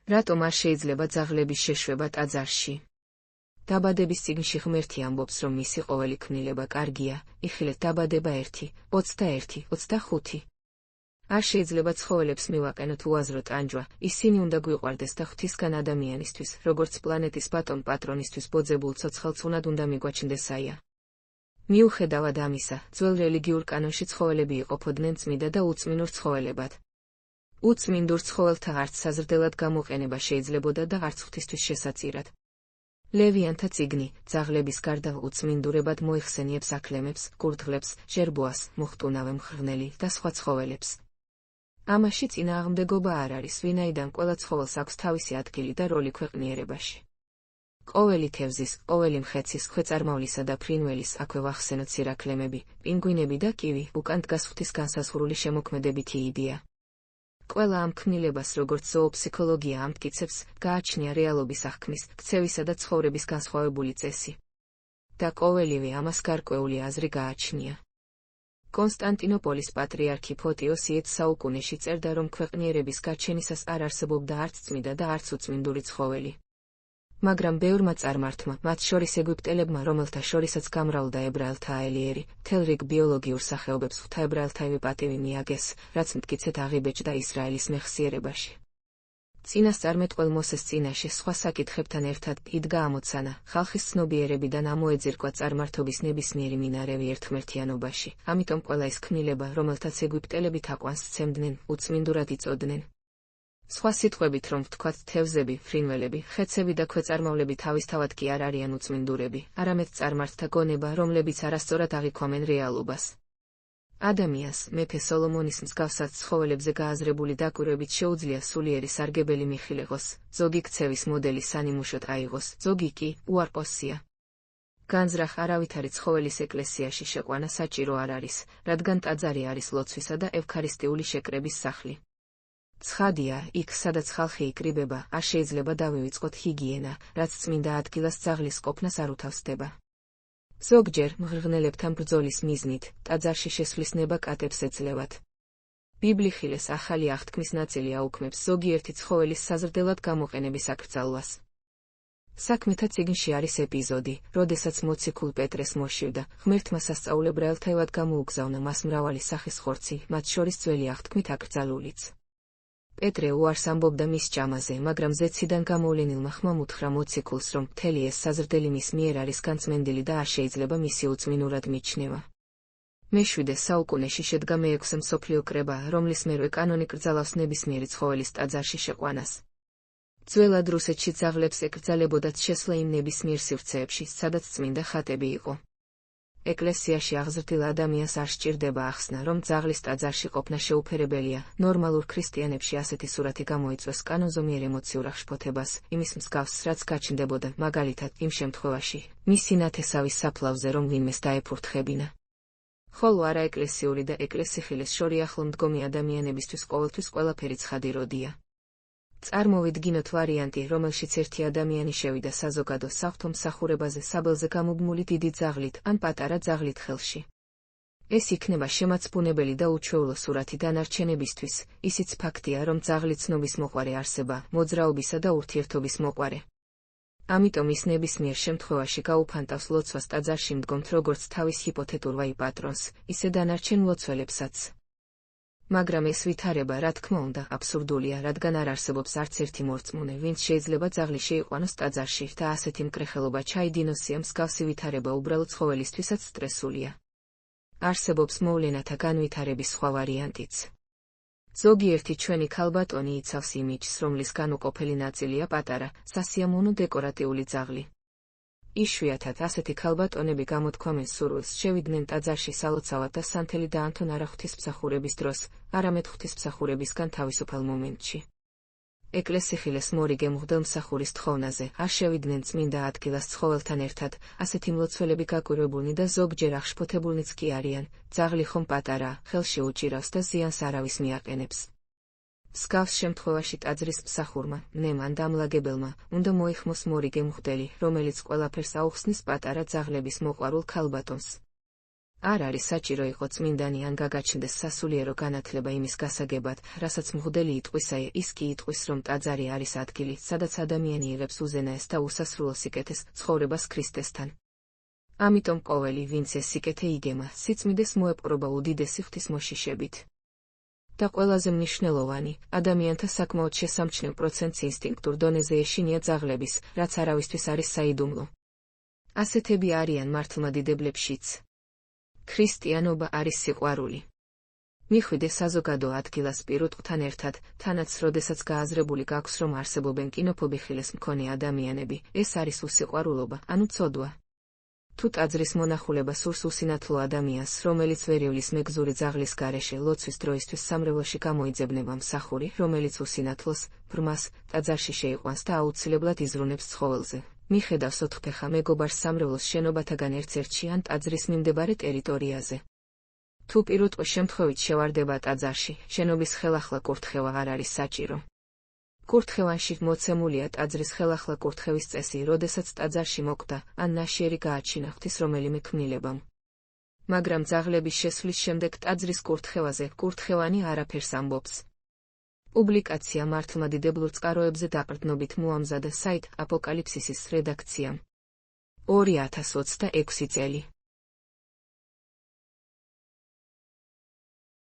რატომ არ შეიძლება ძაღლების შეშვება ტაძარში? დაბადების წიგნში ღმერთი ამბობს, რომ მისი ყოველი ქმნილება კარგია, იხილეთ დაბადება 1, 21, 25. არ შეიძლება ცხოველებს მივაყენოთ უაზრო ტანჯვა, ისინი უნდა გვიყვარდეს და ღვთისგან ადამიანისთვის, როგორც პლანეტის ბატონ პატრონისთვის ბოძებულ ცოცხალს უნდა მიგვაჩნდესაია. მიუხედავად ამისა, ძველ რელიგიურ კანონში ცხოველები იყოფოდნენ წმიდა და უწმინდურ ცხოველებად. უწმინდურ ცხოველთა არც საზრდელად გამოყენება შეიძლებოდა და არც ღვთისთვის შესაწირად. ლევიანთა წიგნი, ძაღლების გარდა უწმინდურებად მოიხსენიებს აქლემებს, კურდღლებს, ჟერბოას, მუხტუნავე მღრღნელი და სხვა ცხოველებს. ამაში წინააღმდეგობა არ არის, ვინაიდან ყველა ცხოველს აქვს თავისი ადგილი და როლი ქვეყნიერებაში. ყოველი თევზის, ყოველი მხეცის, ქვეწარმავლისა და ფრინველის, აქვე ვახსენოთ სირაქლემები, პინგვინები და კივი, უკან დგას ღვთის განსაზღვრული შემოქმედებითი იდეა. ყველა ამ ქმნილებას, როგორც ზოოპსიქოლოგია ამტკიცებს, გააჩნია რეალობის აღქმის, ქცევისა და ცხოვრების განსხვავებული წესი. და ყოველივე ამას გარკვეული აზრი გააჩნია. კონსტანტინოპოლის პატრიარქი ფოტიოს 7 საუკუნეში წერდა, რომ ქვეყნიერების გაჩენისას არ არსებობდა არც წმიდა და არც უწმინდური ცხოველი. მაგრამ ბევრმა წარმართმა, მათ შორის ეგვიპტელებმა, რომელთა შორისაც გამრავლდა ებრაელთა აელიერი, მთელ რიგ ბიოლოგიურ სახეობებს ღვთაებრაელთაივე პატივი მიაგეს, რაც მტკიცედ აღიბეჭდა ისრაელის მეხსიერებაში. წინასწარმეტყველ მოსეს წინაშე სხვა საკითხებთან ერთად იდგა ამოცანა, ხალხის ცნობიერებიდან ამოეძირკვა წარმართობის ნებისმიერი მინარევი ერთმერთიანობაში, ამიტომ ყველა ის ქმნილება, რომელთაც ეგვიპტელები თაყვანს სცემდნენ, უწმინდურად იწოდნენ. სხვა სიტყვებით რომ ვთქვათ, თევზები, ფრინველები, ხეცები და ქვეწარმავლები თავისთავად კი არ არიან უწმინდურები, არამედ წარმართთა გონება, რომლებიც არასწორად აღიქვამენ რეალობას. ადამიანს, მეფე სოლომონის მსგავსად ცხოველებზე გააზრებული დაკვირვებით შეუძლია სულიერი სარგებელი მიხილიყოს, ზოგი ქცევის მოდელი სანიმუშოდ აიღოს, ზოგი კი უარყოფსია. განზრახ არავითარი ცხოველის ეკლესიაში შეყვანა საჭირო არ არის, რადგან ტაძარი არის ლოცვისა და ევქარისტიული შეკრების სახლი. ცხადია, იქ სადაც ხალხი იკრიბება, არ შეიძლება დავივიწყოთ ჰიგიენა, რაც წმინდა ადგილას ძაღლის ყოფნას არ უთავსდება. ზოგჯერ მღრღნელებთან ბრძოლის მიზნით, ტაძარში შესვლის ნება კატებს ეძლევათ. ბიბლიხილეს ახალი აღთქმის ნაწილი აუქმებს ზოგიერთი ცხოველის საზრდელად გამოყენების აკრძალვას. საქმეთა წიგნში არის ეპიზოდი, როდესაც მოციქულ პეტრეს მოშივდა, ღმერთმა სასწაულებრაელთაივად გამოუგზავნა მას მრავალი სახის ხორცი, მათ შორის ძველი აღთქმით აკრძალულიც. პეტრე უარს ამბობდა მის ჭამაზე, მაგრამ ზეციდან გამოვლენილმა ხმამ უთხრა მოციქულს, რომ მთელი ეს საზრდელი მის მიერ არის განწმენდილი და არ შეიძლება მისი უწმინურად მიჩნევა. მე-7 საუკუნეში შედგა მე-6 მსოფლიო კრება, რომლის მერვე კანონი კრძალავს ნებისმიერი ცხოველის ტაძარში შეყვანას. ძველად რუსეთში ძაღლებს ეკრძალებოდათ შესვლა იმ ნებისმიერ სივრცეებში, სადაც წმინდა ხატები იყო. ეკლესიაში აღზრდილ ადამიანს არ სჭირდება ახსნა, რომ ძაღლის ტაძარში ყოფნა შეუფერებელია. ნორმალურ ქრისტიანებში ასეთი სურათი გამოიწვევს კანონზომიერ ემოციურ აღშფოთებას, იმის მსგავსს, რაც გაჩნდებოდა, მაგალითად, იმ შემთხვევაში, მისი ნათესავის საფლავზე, რომ ვინმეს დაეფურთხებინა. ხოლო არაეკლესიური და ეკლესიხილეს შორიახლომდგომი ადამიანებისთვის ყოველთვის ყველაფერი ცხადიროდია. წარმოვიდგინოთ ვარიანტი, რომელშიც ერთი ადამიანი შევიდა საზოგადო საღვთო მსახურებაზე საბელზე გამოგმული დიდი ძაღლით ან პატარა ძაღლით ხელში. ეს იქნება შემაცბუნებელი და უჩვეულო სურათი დანარჩენებისთვის, ისიც ფაქტია, რომ ძაღლი ცნობის მოყვარე არსება, მოძრაობისა და ურთიერთობის მოყვარე. ამიტომ ის ნებისმიერ შემთხვევაში გაუფანტავს ლოცვას ტაძარში მდგომთ როგორც თავის ჰიპოთეტურ ვაი პატრონს, ისე დანარჩენ მლოცველებსაც. მაგრამ ეს ვითარება, რა თქმა უნდა, აბსურდულია, რადგან არ არსებობს არც ერთი მორწმუნე, ვინც შეიძლება ძაღლი შეიყვანოს ტაძარში და ასეთი მკრეხელობა ჩაიდინოსია. მსგავსი ვითარება უბრალოდ ცხოველისთვისაც სტრესულია. არსებობს მოვლენათა განვითარების სხვა ვარიანტიც. ზოგიერთი ჩვენი ქალბატონი იცავს იმიჯს, რომლის განუყოფელი ნაწილია პატარა, სასიამოვნო დეკორატიული ძაღლი. იშვიათად ასეთი ქალბატონები გამოთქვამენ სურვილს შევიდნენ ტაძარში სალოცავად და სანთელი დაანთონ არა ღვთისმსახურების დროს, არამედ ღვთისმსახურებისგან თავისუფალ მომენტში. ეკლესიხილეს მორიგე მღვდელმსახურის თხოვნაზე, არ შევიდნენ წმინდა ადგილას ცხოველთან ერთად, ასეთი მლოცველები გაკვირვებულნი და ზოგჯერ აღშფოთებულნიც კი არიან, ძაღლი ხომ პატარაა, ხელში უჭირავს და ზიანს არავის მიაყენებს. მსგავს შემთხვევაში ტაძრის მსახურმა, ნემან დამლაგებელმა, უნდა მოიხმოს მორიგე მღვდელი, რომელიც ყველაფერს აუხსნის პატარა ძაღლების მოყვარულ ქალბატონს. არ არის საჭირო იყო წმინდანი ან გაგაჩნდეს სასულიერო განათლება იმის გასაგებად, რასაც მღვდელი იტყვისაი, ის კი იტყვის, რომ ტაძარი არის ადგილი, სადაც ადამიანი იღებს უზენაეს და უსასრულო სიკეთეს, ცხოვრებას ქრისტესთან. ამიტომ ყოველი, ვინც ეს სიკეთე იგემა, სიწმიდეს მოეპყრობა უდიდესი ღვთისმოშიშებით. და ყველაზე მნიშვნელოვანი, ადამიანთა საკმაოდ შესამჩნევ პროცენტს ინსტინქტურ დონეზე ეშინია ძაღლების, რაც არავისთვის არის საიდუმლო. ასეთები არიან მართლმადიდებლებშიც. ქრისტიანობა არის სიყვარული. მიხვიდე საზოგადო ადგილას პირუტყვთან ერთად, თანაც როდესაც გააზრებული გაქვს, რომ არსებობენ კინოფობიხილის მქონე ადამიანები, ეს არის უსიყვარულობა, ანუ ცოდვა. თუ ტაძრის მონახულება სურს უსინათლო ადამიანს, რომელიც ვერიოლის მეგზური ძაღლის გარეშე ლოცვის დროისთვის სამრევლოში გამოიძებნება მსახური, რომელიც უსინათლოს, ბრმას, ტაძარში შეიყვანს და აუცილებლად იზრუნებს ცხოველზე. მიხედავს ოთხფეხა მეგობარს სამრევლოს შენობათაგან ერთ-ერთში ან ტაძრის მიმდებარე ტერიტორიაზე. თუ პირუტყვის შემთხვევით შევარდება ტაძარში, შენობის ხელახლა კურთხევა არ არის საჭირო. კურთხევანში მოცემულია ტაძრის ხელახლა კურთხევის წესი, როდესაც ტაძარში მოკვდა, ან ნაშიერი გააჩინა ღვთის რომელიმე ქმნილებამ. მაგრამ ძაღლების შესვლის შემდეგ ტაძრის კურთხევაზე კურთხევანი არაფერს ამბობს. პუბლიკაცია მართლმადიდებლურ წყაროებზე დაყრდნობით მოამზადა საიტ აპოკალიფსისის რედაქციამ. 2026 წელი.